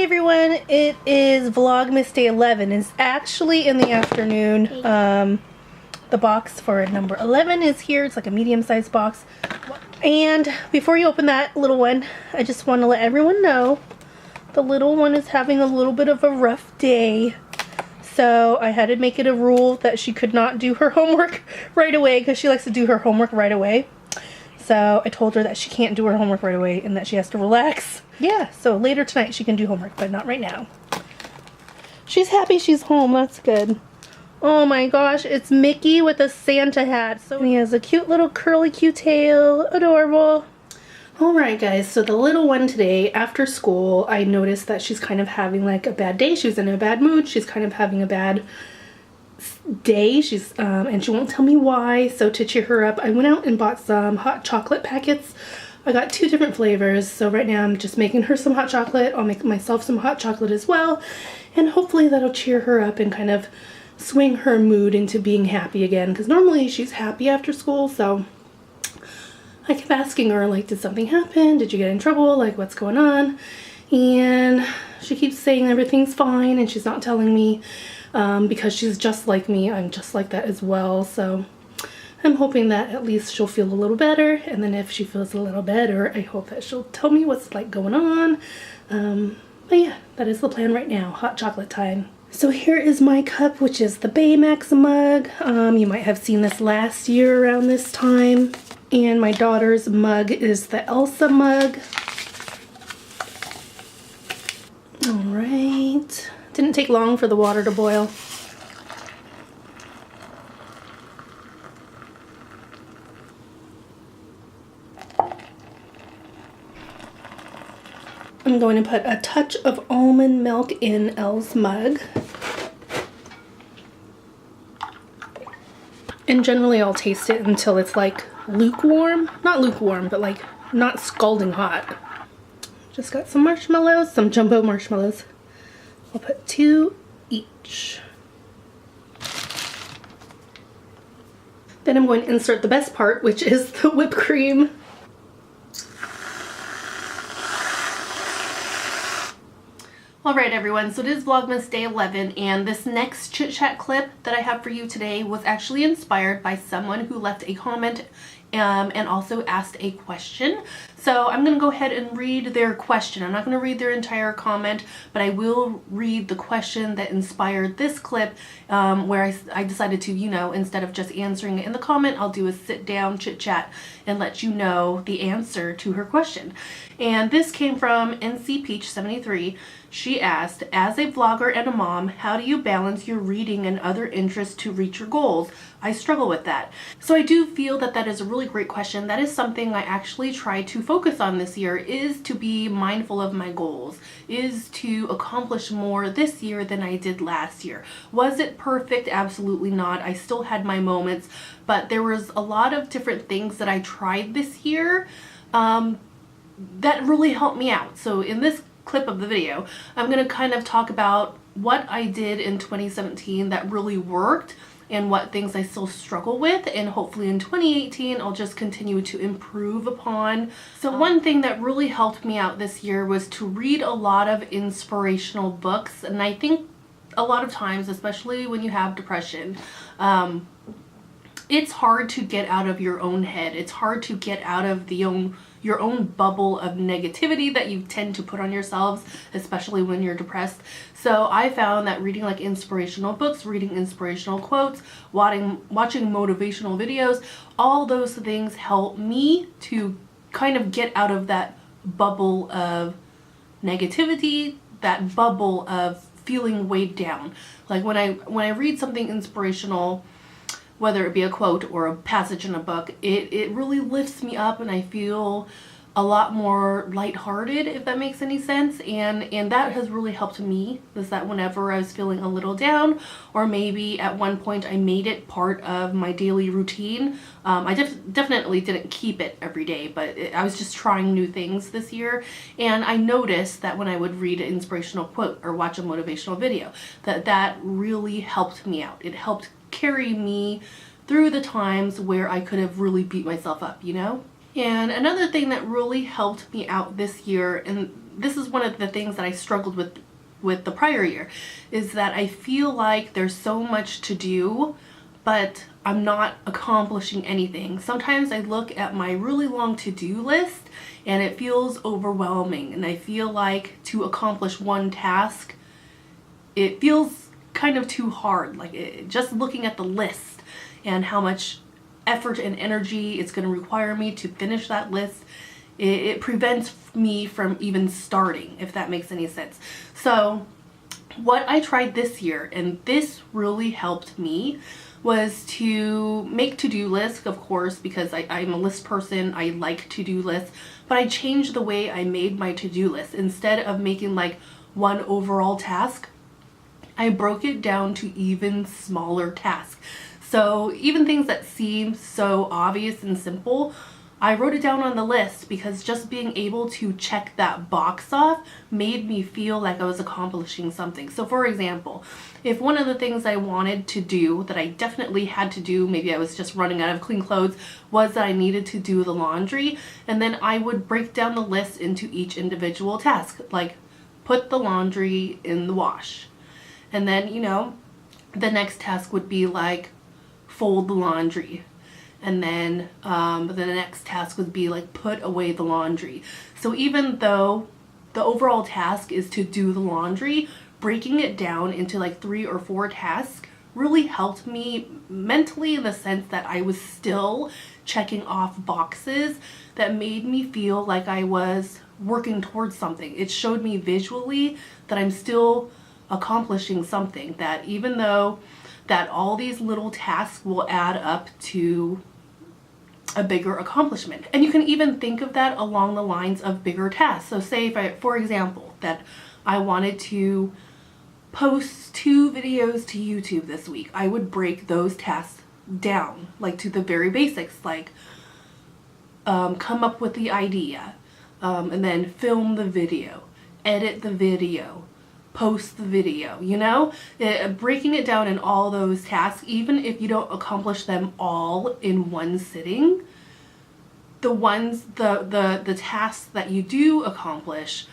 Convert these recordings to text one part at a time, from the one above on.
Hey everyone, it is Vlogmas Day 11. It's actually in the afternoon. The box for number 11 is here. It's like a medium-sized box. And before you open that little one, I just want to let everyone know the little one is having a little bit of a rough day. So I had to make it a rule that she could not do her homework right away because she likes to do her homework right away. So I told her that she can't do her homework right away and that she has to relax. Yeah, so later tonight she can do homework, but not right now. She's happy she's home. That's good. Oh my gosh, it's Mickey with a Santa hat. So he has a cute little curly Q tail. Adorable. Alright guys, so the little one today, after school, I noticed that she's kind of having like a bad day. She's in a bad mood. She's kind of having a bad day. She's and she won't tell me why. So to cheer her up, I went out and bought some hot chocolate packets. I got 2 different flavors. So right now I'm just making her some hot chocolate. I'll make myself some hot chocolate as well. And hopefully that'll cheer her up and kind of swing her mood into being happy again. Because normally she's happy after school. So I kept asking her, like, did something happen? Did you get in trouble? Like, what's going on? And she keeps saying everything's fine and she's not telling me. Because she's just like me. I'm just like that as well. So I'm hoping that at least she'll feel a little better. And then if she feels a little better, I hope that she'll tell me what's like going on. But yeah, that is the plan right now. Hot chocolate time. So here is my cup, which is the Baymax mug. You might have seen this last year around this time. And my daughter's mug is the Elsa mug. All right. Didn't take long for the water to boil. I'm going to put a touch of almond milk in Elle's mug. And generally I'll taste it until it's like lukewarm. Not lukewarm, but like not scalding hot. Just got some marshmallows, some jumbo marshmallows. I'll put 2 each. Then I'm going to insert the best part, which is the whipped cream. Alright everyone, so it is Vlogmas Day 11, and this next chit chat clip that I have for you today was actually inspired by someone who left a comment and also asked a question. So I'm going to go ahead and read their question. I'm not going to read their entire comment, but I will read the question that inspired this clip, where I decided to, you know, instead of just answering it in the comment, I'll do a sit down chit chat and let you know the answer to her question. And this came from NC Peach 73. She asked, as a vlogger and a mom, how do you balance your reading and other interests to reach your goals? I struggle with that. So I do feel that that is a really great question. That is something I actually try to focus on this year, is to be mindful of my goals, is to accomplish more this year than I did last year. Was it perfect? Absolutely not. I still had my moments, but there was a lot of different things that I tried this year that really helped me out. So in this clip of the video, I'm going to kind of talk about what I did in 2017 that really worked and what things I still struggle with, and hopefully in 2018 I'll just continue to improve upon. So one thing that really helped me out this year was to read a lot of inspirational books, and I think a lot of times, especially when you have depression, it's hard to get out of your own head. It's hard to get out of your own bubble of negativity that you tend to put on yourselves, especially when you're depressed. So I found that reading like inspirational books, reading inspirational quotes, watching motivational videos, all those things help me to kind of get out of that bubble of negativity, that bubble of feeling weighed down. Like when I read something inspirational, whether it be a quote or a passage in a book, it really lifts me up and I feel a lot more lighthearted, if that makes any sense. And that has really helped me, is that whenever I was feeling a little down, or maybe at one point I made it part of my daily routine. I definitely didn't keep it every day, but I was just trying new things this year. And I noticed that when I would read an inspirational quote or watch a motivational video, that really helped me out. It helped carry me through the times where I could have really beat myself up, you know? And another thing that really helped me out this year, and this is one of the things that I struggled with the prior year, is that I feel like there's so much to do, but I'm not accomplishing anything. Sometimes I look at my really long to-do list and it feels overwhelming, and I feel like to accomplish one task, it feels kind of too hard. Like just looking at the list and how much effort and energy it's going to require me to finish that list, it prevents me from even starting, if that makes any sense. So what I tried this year, and this really helped me, was to make to-do lists, of course, because I'm a list person. I like to-do lists, but I changed the way I made my to-do list. Instead of making like one overall task, I broke it down to even smaller tasks. So even things that seem so obvious and simple, I wrote it down on the list, because just being able to check that box off made me feel like I was accomplishing something. So for example, if one of the things I wanted to do, that I definitely had to do, maybe I was just running out of clean clothes, was that I needed to do the laundry, and then I would break down the list into each individual task, like put the laundry in the wash. And then, you know, the next task would be like fold the laundry. And then the next task would be like put away the laundry. So even though the overall task is to do the laundry, breaking it down into like 3 or 4 tasks really helped me mentally, in the sense that I was still checking off boxes that made me feel like I was working towards something. It showed me visually that I'm still accomplishing something, that even though that all these little tasks will add up to a bigger accomplishment. And you can even think of that along the lines of bigger tasks. So say if I, for example, that I wanted to post 2 videos to YouTube this week, I would break those tasks down, like to the very basics, like come up with the idea, and then film the video, edit the video, post the video, you know? Breaking it down in all those tasks, even if you don't accomplish them all in one sitting, the tasks that you do accomplish,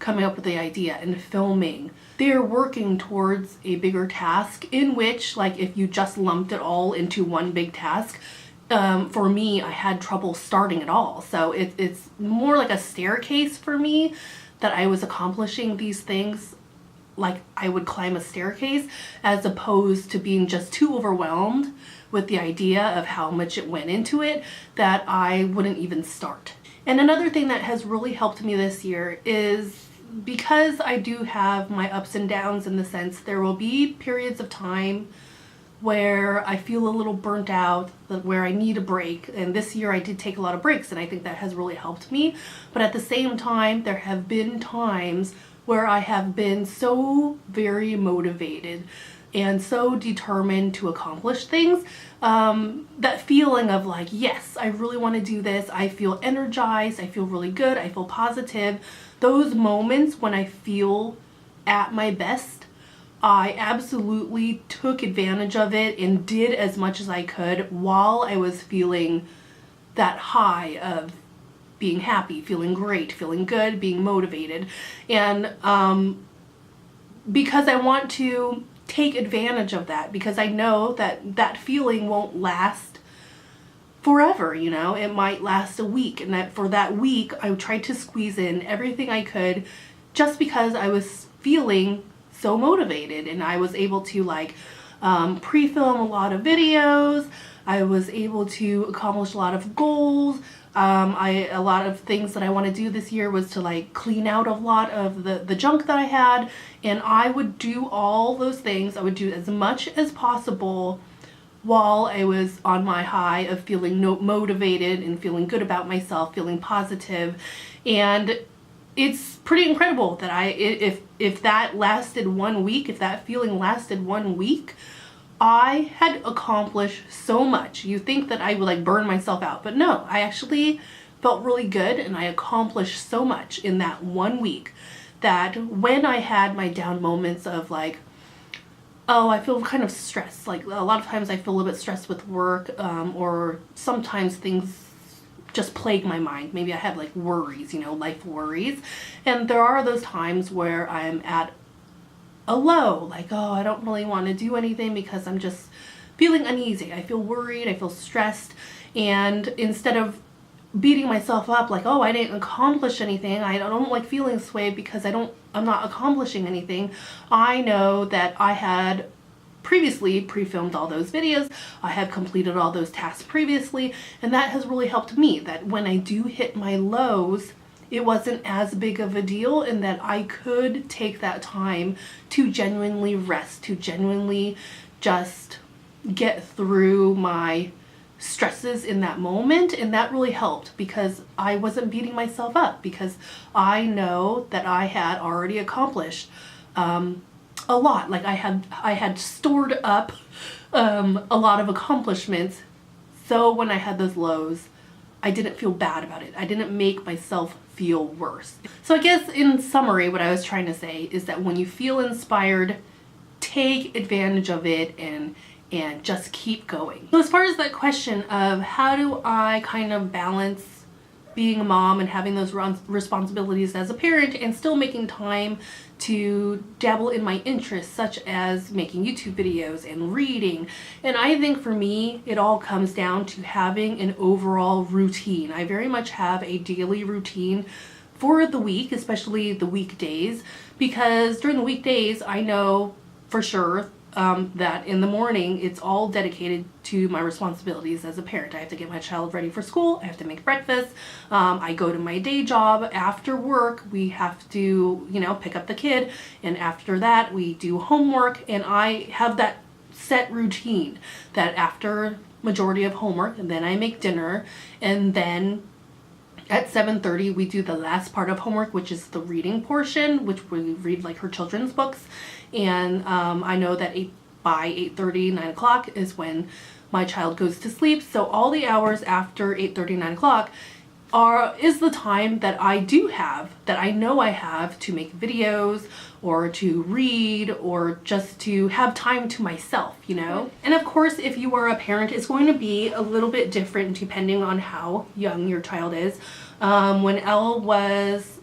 coming up with the idea and filming, they're working towards a bigger task, in which, like, if you just lumped it all into one big task, for me, I had trouble starting it all. So it's more like a staircase for me, that I was accomplishing these things like I would climb a staircase, as opposed to being just too overwhelmed with the idea of how much it went into it, that I wouldn't even start. And another thing that has really helped me this year is, because I do have my ups and downs, in the sense there will be periods of time where I feel a little burnt out, where I need a break. And this year I did take a lot of breaks, and I think that has really helped me. But at the same time, there have been times where I have been so very motivated and so determined to accomplish things, that feeling of like, yes, I really want to do this, I feel energized, I feel really good, I feel positive. Those moments when I feel at my best, I absolutely took advantage of it and did as much as I could while I was feeling that high of being happy, feeling great, feeling good, being motivated. And because I want to take advantage of that, because I know that that feeling won't last forever, you know, it might last a week, and that for that week I tried to squeeze in everything I could, just because I was feeling so motivated. And I was able to like pre-film a lot of videos, I was able to accomplish a lot of goals. A lot of things that I want to do this year was to like clean out a lot of the junk that I had, and I would do all those things. I would do as much as possible while I was on my high of feeling motivated and feeling good about myself, feeling positive. And it's pretty incredible that if that lasted 1 week, if that feeling lasted 1 week, I had accomplished so much. You think that I would like burn myself out, but no, I actually felt really good, and I accomplished so much in that 1 week, that when I had my down moments of like, oh, I feel kind of stressed, like a lot of times I feel a little bit stressed with work, or sometimes things just plague my mind. Maybe I have like worries, you know, life worries. And there are those times where I'm at a low, like, oh, I don't really want to do anything because I'm just feeling uneasy. I feel worried, I feel stressed. And instead of beating myself up like, oh, I didn't accomplish anything, I don't like feeling this way because I'm not accomplishing anything, I know that I had previously pre-filmed all those videos, I had completed all those tasks previously, and that has really helped me, that when I do hit my lows, it wasn't as big of a deal, and that I could take that time to genuinely rest, to genuinely just get through my stresses in that moment. And that really helped because I wasn't beating myself up, because I know that I had already accomplished a lot. Like I had stored up a lot of accomplishments, so when I had those lows, I didn't feel bad about it. I didn't make myself feel worse. So I guess in summary, what I was trying to say is that when you feel inspired, take advantage of it and just keep going. So as far as that question of how do I kind of balance being a mom and having those responsibilities as a parent and still making time to dabble in my interests, such as making YouTube videos and reading. And I think for me, it all comes down to having an overall routine. I very much have a daily routine for the week, especially the weekdays, because during the weekdays, I know for sure that in the morning it's all dedicated to my responsibilities as a parent. I have to get my child ready for school, I have to make breakfast, I go to my day job. After work we have to, you know, pick up the kid, and after that we do homework, and I have that set routine that after majority of homework, and then I make dinner, and then at 7:30 we do the last part of homework, which is the reading portion, which we read like her children's books. And I know that by 8:30, 9 o'clock is when my child goes to sleep. So all the hours after 8:30, 9 o'clock is the time that I do have, that I know I have to make videos or to read or just to have time to myself, you know? And of course, if you are a parent, it's going to be a little bit different depending on how young your child is. When Elle was,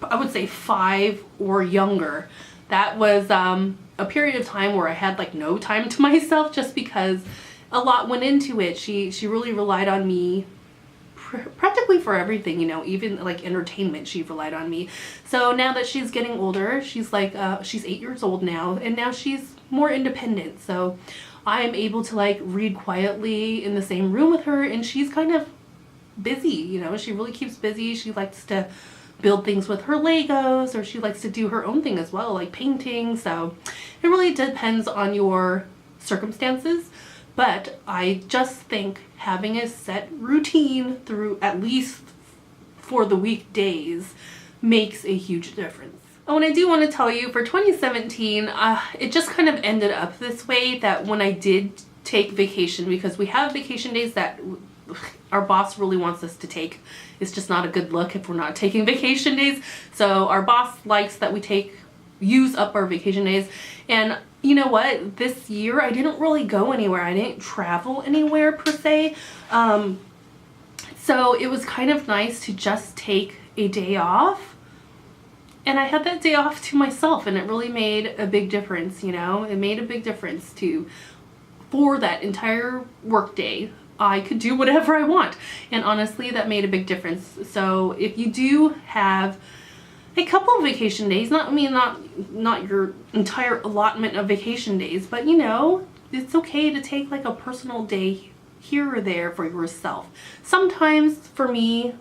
I would say 5 or younger, that was a period of time where I had like no time to myself, just because a lot went into it. She really relied on me practically for everything, you know, even like entertainment, she relied on me. So now that she's getting older, she's like, she's 8 years old now, and now she's more independent. So I am able to like read quietly in the same room with her, and she's kind of busy, you know, she really keeps busy. She likes to build things with her Legos, or she likes to do her own thing as well, like painting. So it really depends on your circumstances. But I just think having a set routine through, at least for the weekdays, makes a huge difference. Oh, and I do want to tell you, for 2017, it just kind of ended up this way, that when I did take vacation, because we have vacation days that our boss really wants us to take. It's just not a good look if we're not taking vacation days. So our boss likes that we use up our vacation days. And you know what? This year I didn't really go anywhere. I didn't travel anywhere per se. So it was kind of nice to just take a day off. And I had that day off to myself, and it really made a big difference, you know? It made a big difference for that entire work day. I could do whatever I want, and honestly that made a big difference. So if you do have a couple of vacation days, not your entire allotment of vacation days, but you know, it's okay to take like a personal day here or there for yourself. Sometimes for me,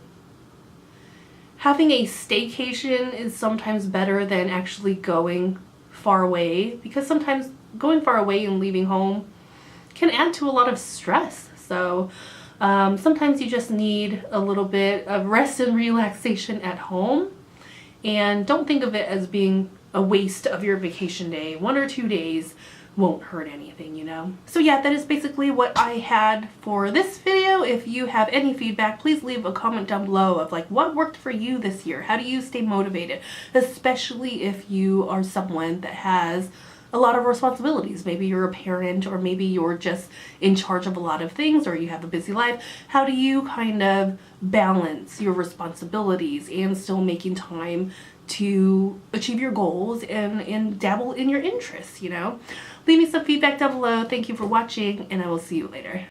having a staycation is sometimes better than actually going far away, because sometimes going far away and leaving home can add to a lot of stress. So sometimes you just need a little bit of rest and relaxation at home, and don't think of it as being a waste of your vacation day. 1 or 2 days won't hurt anything, you know? So yeah, that is basically what I had for this video. If you have any feedback, please leave a comment down below of like what worked for you this year. How do you stay motivated? Especially if you are someone that has a lot of responsibilities. Maybe you're a parent, or maybe you're just in charge of a lot of things, or you have a busy life. How do you kind of balance your responsibilities and still making time to achieve your goals and dabble in your interests, you know? Leave me some feedback down below. Thank you for watching, and I will see you later.